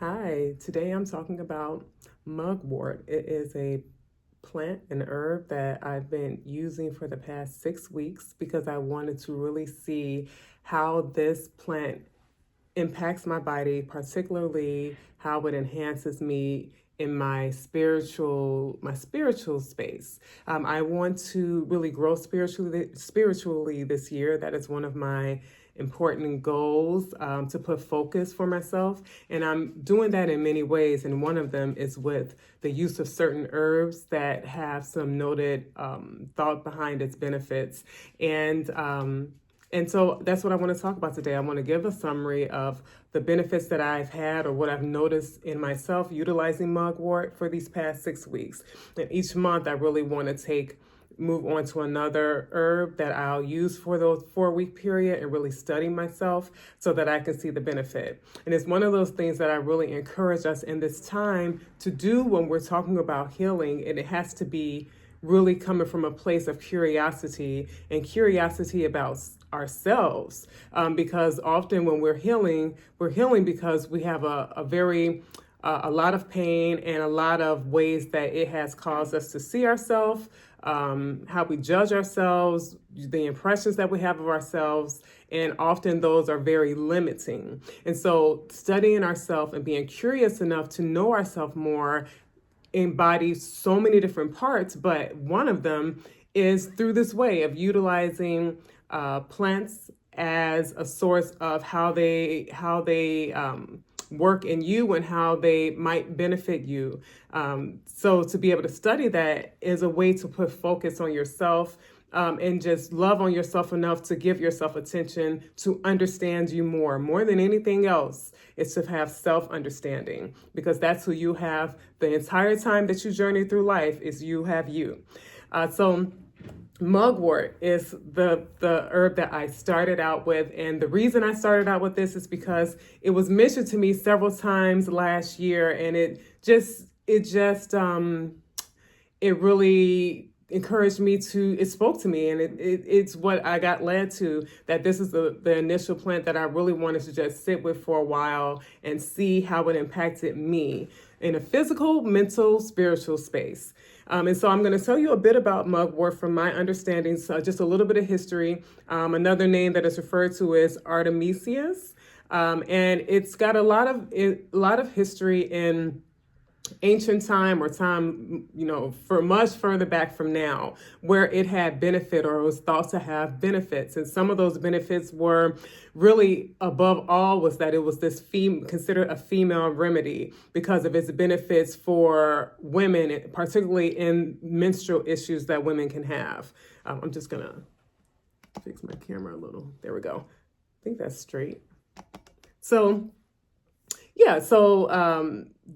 Hi, today I'm talking about mugwort. It is a plant, an herb that I've been using for the past 6 weeks because I wanted to really see how this plant impacts my body, particularly how it enhances me in my spiritual space. I want to really grow spiritually this year. That is one of my important goals, to put focus for myself, and I'm doing that in many ways. And one of them is with the use of certain herbs that have some noted thought behind its benefits. And so that's what I want to talk about today. I want to give a summary of the benefits that I've had or what I've noticed in myself utilizing mugwort for these past 6 weeks. And each month I really want to move on to another herb that I'll use for those 4 week period and really study myself so that I can see the benefit. And it's one of those things that I really encourage us in this time to do when we're talking about healing, and it has to be really coming from a place of curiosity and curiosity about ourselves, because often when we're healing because we have a lot of pain and a lot of ways that it has caused us to see ourselves, how we judge ourselves, the impressions that we have of ourselves, and often those are very limiting. And so studying ourselves and being curious enough to know ourselves more embodies so many different parts, but one of them is through this way of utilizing plants as a source of how they work in you and how they might benefit you. So to be able to study that is a way to put focus on yourself, and just love on yourself enough to give yourself attention to understand you more than anything else. Is to have self-understanding, because that's who you have the entire time that you journey through life. Is you have you. So mugwort is the herb that I started out with, and the reason I started out with this is because it was mentioned to me several times last year, and it really encouraged me it spoke to me, and it's what I got led to, that this is the initial plant that I really wanted to just sit with for a while and see how it impacted me in a physical, mental, spiritual space. And so I'm going to tell you a bit about mugwort from my understanding, so just a little bit of history. Another name that is referred to is Artemisias, and it's got a lot of history in ancient time, or time, for much further back from now, where it had benefit or was thought to have benefits. And some of those benefits were really, above all, was that it was considered a female remedy because of its benefits for women, particularly in menstrual issues that women can have. I'm just gonna fix my camera a little. There we go. I think that's straight. So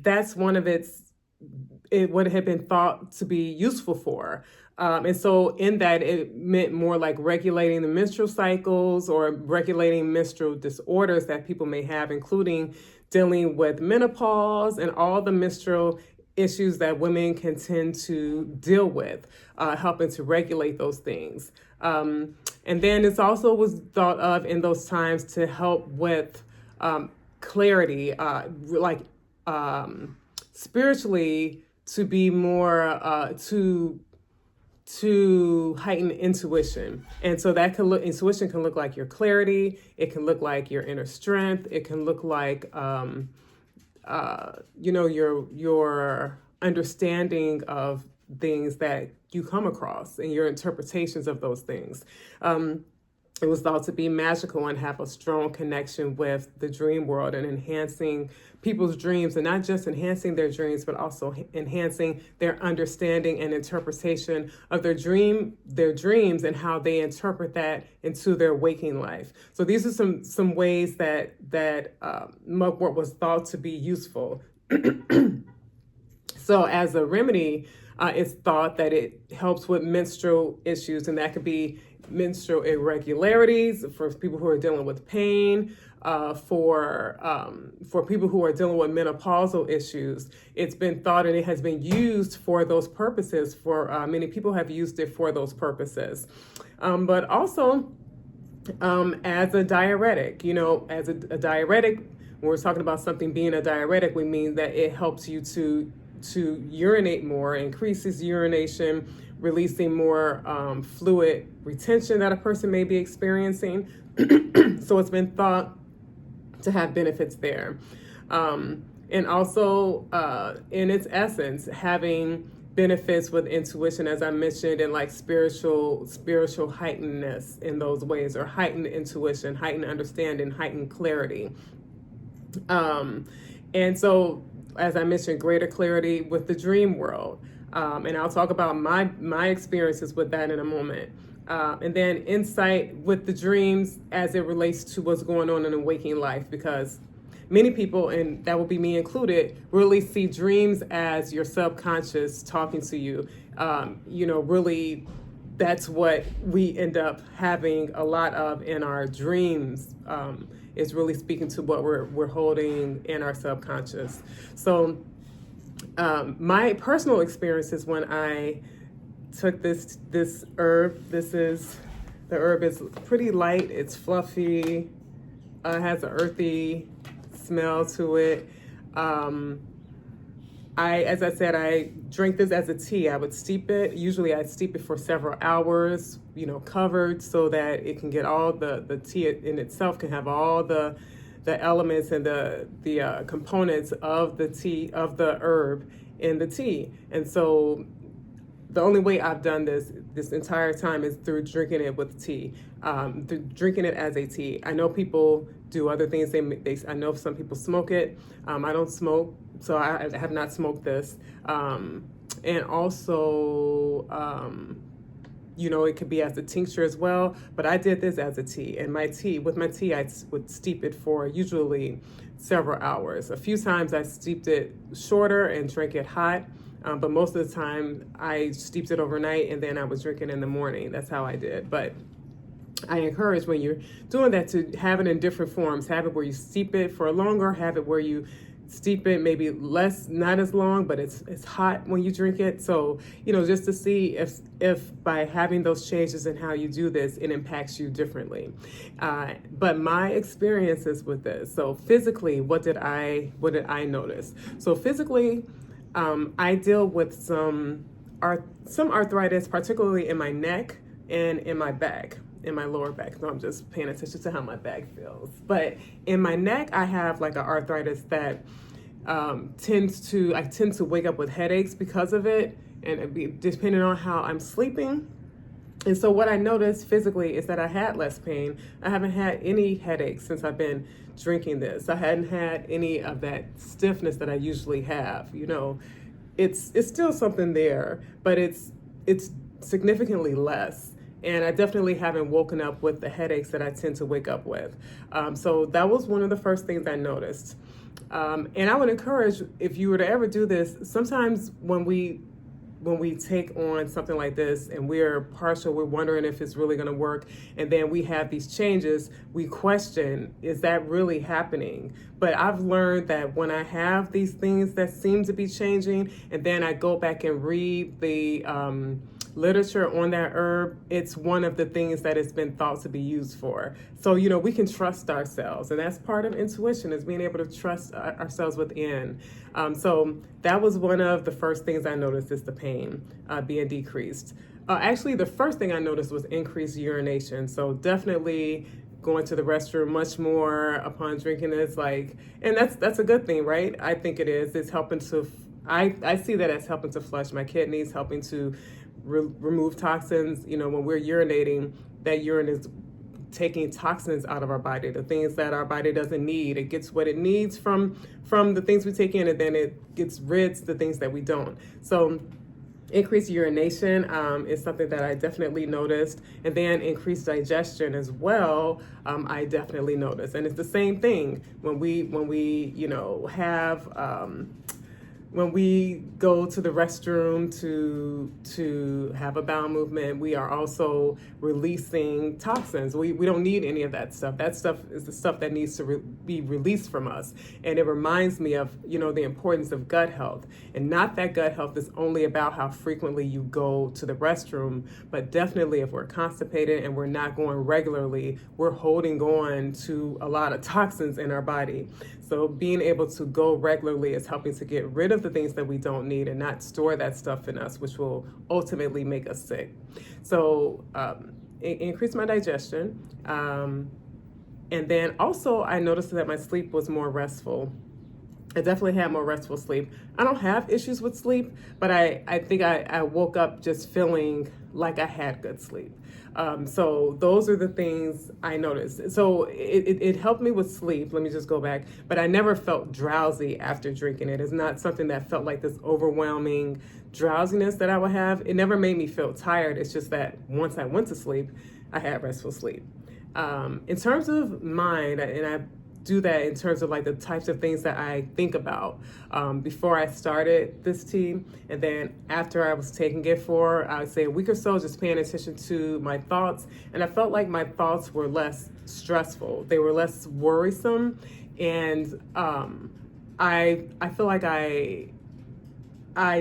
that's one of what it had been thought to be useful for. And so in that, it meant more like regulating the menstrual cycles or regulating menstrual disorders that people may have, including dealing with menopause and all the menstrual issues that women can tend to deal with, helping to regulate those things. And then it's also was thought of in those times to help with clarity, spiritually, to be more to heighten intuition. And so intuition can look like your clarity, it can look like your inner strength, it can look like your understanding of things that you come across and your interpretations of those things. It was thought to be magical and have a strong connection with the dream world and enhancing people's dreams, and not just enhancing their dreams, but also enhancing their understanding and interpretation of their dreams and how they interpret that into their waking life. So these are some ways that mugwort was thought to be useful. So as a remedy, it's thought that it helps with menstrual issues, and that could be menstrual irregularities for people who are dealing with pain, for people who are dealing with menopausal issues. It's been thought, and it has been used for those purposes. Many people have used it for those purposes, but also as a diuretic. As a diuretic, when we're talking about something being a diuretic, we mean that it helps you to urinate more, increases urination, releasing more fluid retention that a person may be experiencing. So it's been thought to have benefits there. And also, in its essence, having benefits with intuition, as I mentioned, and like spiritual heightenedness in those ways, or heightened intuition, heightened understanding, heightened clarity. And so, as I mentioned, greater clarity with the dream world. And I'll talk about my experiences with that in a moment. And then insight with the dreams as it relates to what's going on in a waking life, because many people, and that will be me included, really see dreams as your subconscious talking to you. Really, that's what we end up having a lot of in our dreams. Is really speaking to what we're holding in our subconscious. So my personal experiences when I took this herb, the herb is pretty light, it's fluffy, has an earthy smell to it. As I said, I drink this as a tea. I would steep it. Usually I steep it for several hours, covered, so that it can get all the tea in itself can have all the elements and the components of the tea, of the herb in the tea. And so the only way I've done this entire time is through drinking it with tea, through drinking it as a tea. I know people do other things. I know some people smoke it. I don't smoke, so I have not smoked this. And also, it could be as a tincture as well, but I did this as a tea. And with my tea, I would steep it for usually several hours. A few times I steeped it shorter and drank it hot. But most of the time I steeped it overnight and then I was drinking in the morning. That's how I did. But I encourage, when you're doing that, to have it in different forms. Have it where you steep it for longer, have it where you steep it maybe less, not as long, but it's hot when you drink it. So, just to see if by having those changes in how you do this, it impacts you differently. But my experiences with this, so physically, what did I notice? So physically, I deal with some arthritis, particularly in my neck and in my back, in my lower back. So I'm just paying attention to how my back feels. But in my neck, I have like an arthritis that I tend to wake up with headaches because of it, and depending on how I'm sleeping. And so what I noticed physically is that I had less pain. I haven't had any headaches since I've been drinking this. I hadn't had any of that stiffness that I usually have. It's still something there, but it's significantly less. And I definitely haven't woken up with the headaches that I tend to wake up with. So that was one of the first things I noticed. And I would encourage, if you were to ever do this, sometimes when we take on something like this and we're partial, we're wondering if it's really going to work, and then we have these changes, we question, is that really happening? But I've learned that when I have these things that seem to be changing, and then I go back and read the literature on that herb, it's one of the things that it's been thought to be used for. So, we can trust ourselves, and that's part of intuition, is being able to trust ourselves within. So that was one of the first things I noticed, is the pain being decreased. Actually, the first thing I noticed was increased urination. So definitely going to the restroom much more upon drinking this, and that's a good thing, right? I think it is. It's helping to, I see that as helping to flush my kidneys, helping to remove toxins. When we're urinating, that urine is taking toxins out of our body, the things that our body doesn't need. It gets what it needs from the things we take in, and then it gets rid of the things that we don't. So increased urination is something that I definitely noticed, and then increased digestion as well. I definitely noticed, and it's the same thing when we have when we go to the restroom to have a bowel movement, we are also releasing toxins. We don't need any of that stuff. That stuff is the stuff that needs to be released from us. And it reminds me of, the importance of gut health. And not that gut health is only about how frequently you go to the restroom, but definitely if we're constipated and we're not going regularly, we're holding on to a lot of toxins in our body. So being able to go regularly is helping to get rid of the things that we don't need and not store that stuff in us, which will ultimately make us sick. So increase my digestion. And then also I noticed that my sleep was more restful. I definitely had more restful sleep. I don't have issues with sleep, but I think I woke up just feeling like I had good sleep. So those are the things I noticed. So it helped me with sleep. Let me just go back. But I never felt drowsy after drinking it. It's not something that felt like this overwhelming drowsiness that I would have. It never made me feel tired. It's just that once I went to sleep, I had restful sleep. In terms of mind, and I do that in terms of like the types of things that I think about before I started this tea, and then after I was taking it for, I would say a week or so, just paying attention to my thoughts. And I felt like my thoughts were less stressful. They were less worrisome. And I feel like I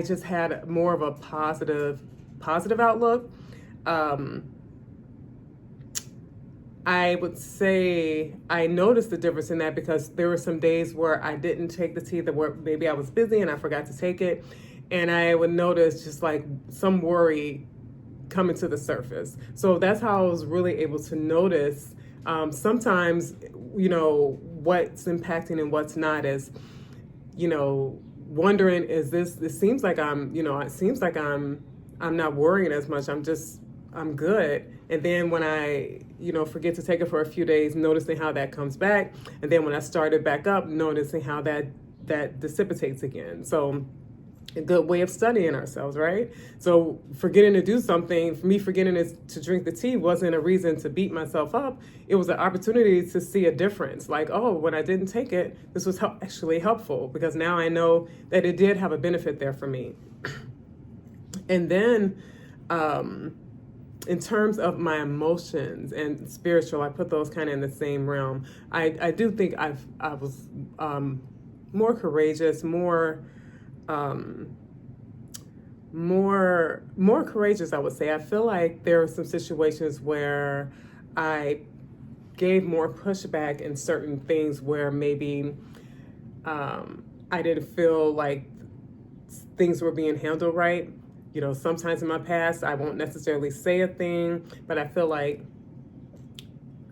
just had more of a positive outlook. I would say I noticed the difference in that because there were some days where I didn't take the tea, that were maybe I was busy and I forgot to take it. And I would notice just like some worry coming to the surface. So that's how I was really able to notice sometimes, what's impacting and what's not is, wondering, it seems like it seems like I'm not worrying as much. I'm good. And then when I, forget to take it for a few days, noticing how that comes back. And then when I started back up, noticing how that dissipates again. So a good way of studying ourselves, right? So forgetting to do something, for me forgetting to drink the tea wasn't a reason to beat myself up. It was an opportunity to see a difference. Like, oh, when I didn't take it, this was actually helpful because now I know that it did have a benefit there for me. And then, in terms of my emotions and spiritual, I put those kind of in the same realm. I do think I was more courageous, more courageous, I would say. I feel like there were some situations where I gave more pushback in certain things where maybe I didn't feel like things were being handled right. Sometimes in my past, I won't necessarily say a thing, but I feel like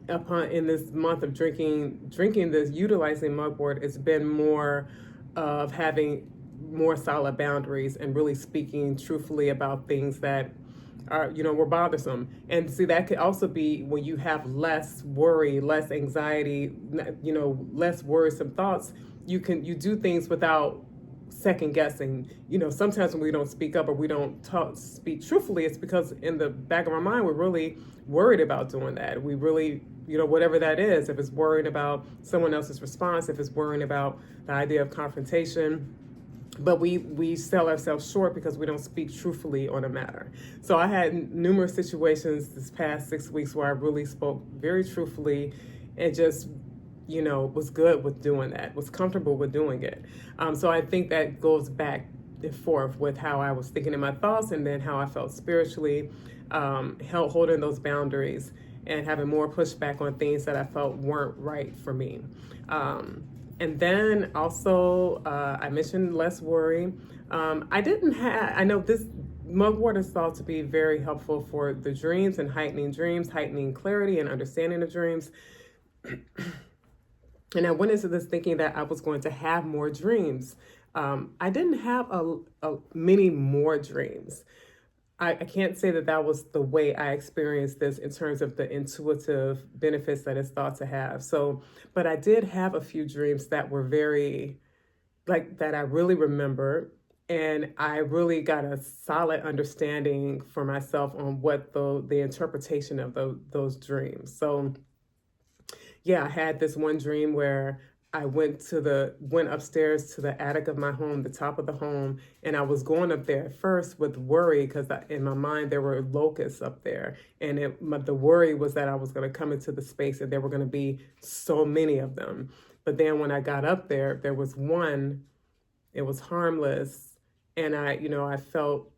in this month of drinking this, utilizing Mugwort, it's been more of having more solid boundaries and really speaking truthfully about things that are, were bothersome. And see, that could also be when you have less worry, less anxiety, less worrisome thoughts, you do things without second guessing. Sometimes when we don't speak up or we don't speak truthfully, it's because in the back of our mind, we're really worried about doing that. We really, whatever that is, if it's worried about someone else's response, if it's worrying about the idea of confrontation, but we sell ourselves short because we don't speak truthfully on a matter. So I had numerous situations this past 6 weeks where I really spoke very truthfully and just was good with doing that, was comfortable with doing it. So I think that goes back and forth with how I was thinking in my thoughts and then how I felt spiritually, holding those boundaries and having more pushback on things that I felt weren't right for me. And then also, I mentioned less worry. I know this Mugwort is thought to be very helpful for the dreams and heightening clarity and understanding of dreams. And I went into this thinking that I was going to have more dreams. I didn't have many more dreams. I can't say that was the way I experienced this in terms of the intuitive benefits that it's thought to have. So, but I did have a few dreams that were very, that I really remember. And I really got a solid understanding for myself on what the interpretation of those dreams. So, yeah, I had this one dream where I went upstairs to the attic of my home, the top of the home, and I was going up there at first with worry because in my mind there were locusts up there, and the worry was that I was going to come into the space and there were going to be so many of them. But then when I got up there, there was one. It was harmless, and I felt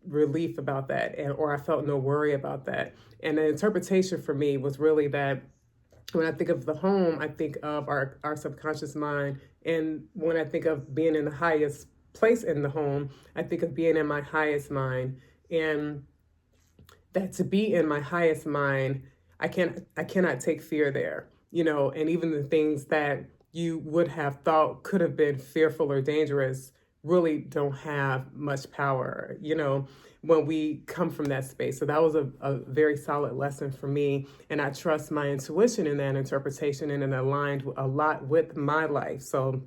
relief about that, or I felt no worry about that. And the interpretation for me was really that When I think of the home, I think of our subconscious mind. And when I think of being in the highest place in the home, I think of being in my highest mind. And that to be in my highest mind, I cannot take fear there, and even the things that you would have thought could have been fearful or dangerous really don't have much power, when we come from that space. So that was a very solid lesson for me. And I trust my intuition in that interpretation, and it aligned a lot with my life. So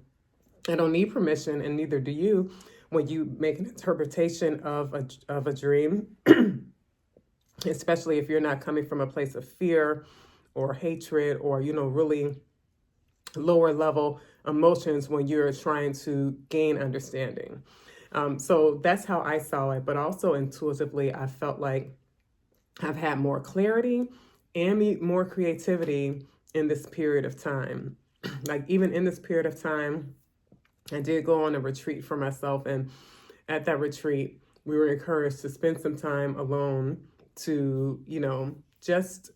I don't need permission, and neither do you, when you make an interpretation of a dream, especially if you're not coming from a place of fear or hatred or, really lower level emotions when you're trying to gain understanding. So that's how I saw it. But also intuitively, I felt like I've had more clarity and more creativity in this period of time. Like even in this period of time, I did go on a retreat for myself. And at that retreat, we were encouraged to spend some time alone to, just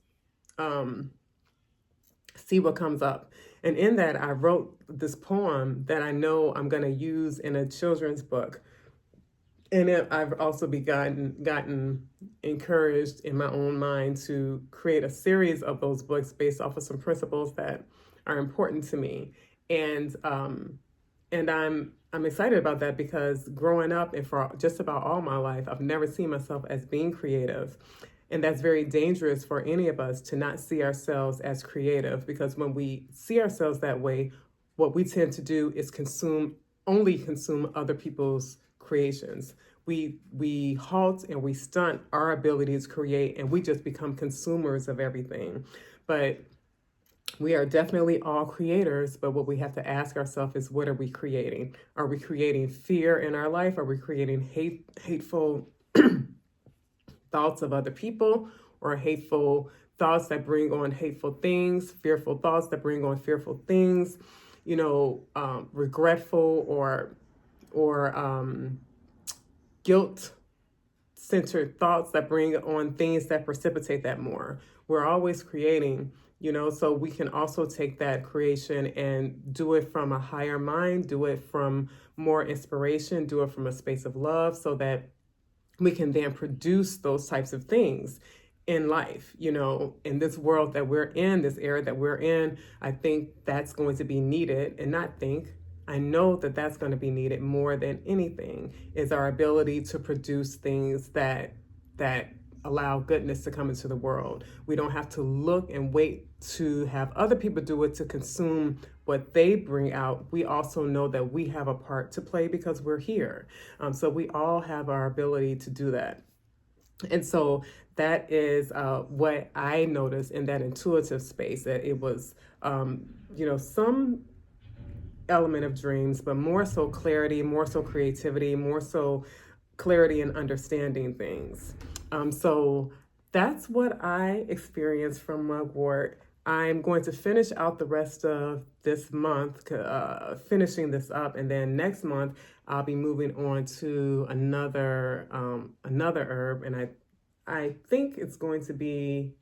see what comes up. And in that, I wrote this poem that I know I'm going to use in a children's book. And I've also gotten encouraged in my own mind to create a series of those books based off of some principles that are important to me. And I'm excited about that, because growing up and for just about all my life, I've never seen myself as being creative. And that's very dangerous for any of us, to not see ourselves as creative, because when we see ourselves that way, what we tend to do is only consume other people's creations. We halt and we stunt our ability to create, and we just become consumers of everything. But we are definitely all creators, but what we have to ask ourselves is, what are we creating? Are we creating fear in our life? Are we creating hateful thoughts of other people, or hateful thoughts that bring on hateful things, fearful thoughts that bring on fearful things, regretful or guilt-centered thoughts that bring on things that precipitate that more. We're always creating, so we can also take that creation and do it from a higher mind, do it from more inspiration, do it from a space of love, so that we can then produce those types of things in life, in this world that we're in, this era that we're in. I think that's going to be needed, and I know that that's going to be needed more than anything, is our ability to produce things that allow goodness to come into the world. We don't have to look and wait to have other people do it to consume what they bring out. We also know that we have a part to play because we're here. So we all have our ability to do that. And so that is what I noticed in that intuitive space, that it was, some element of dreams, but more so clarity, more so creativity, more so clarity and understanding things. So that's what I experienced from Mugwort. I'm going to finish out the rest of this month, finishing this up, and then next month I'll be moving on to another herb, and I think it's going to be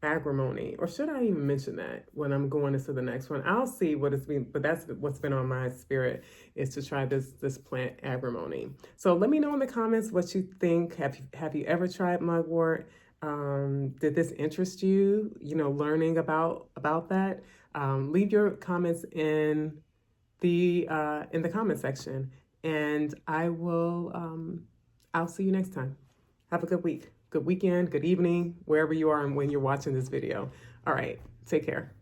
agrimony, or should I even mention that when I'm going into the next one? I'll see what it's been, but that's what's been on my spirit, is to try this plant agrimony. So let me know in the comments what you think. Have you ever tried mugwort? Did this interest you? Learning about that. Leave your comments in the comment section, and I'll see you next time. Have a good week. Good weekend, good evening, wherever you are and when you're watching this video. All right, take care.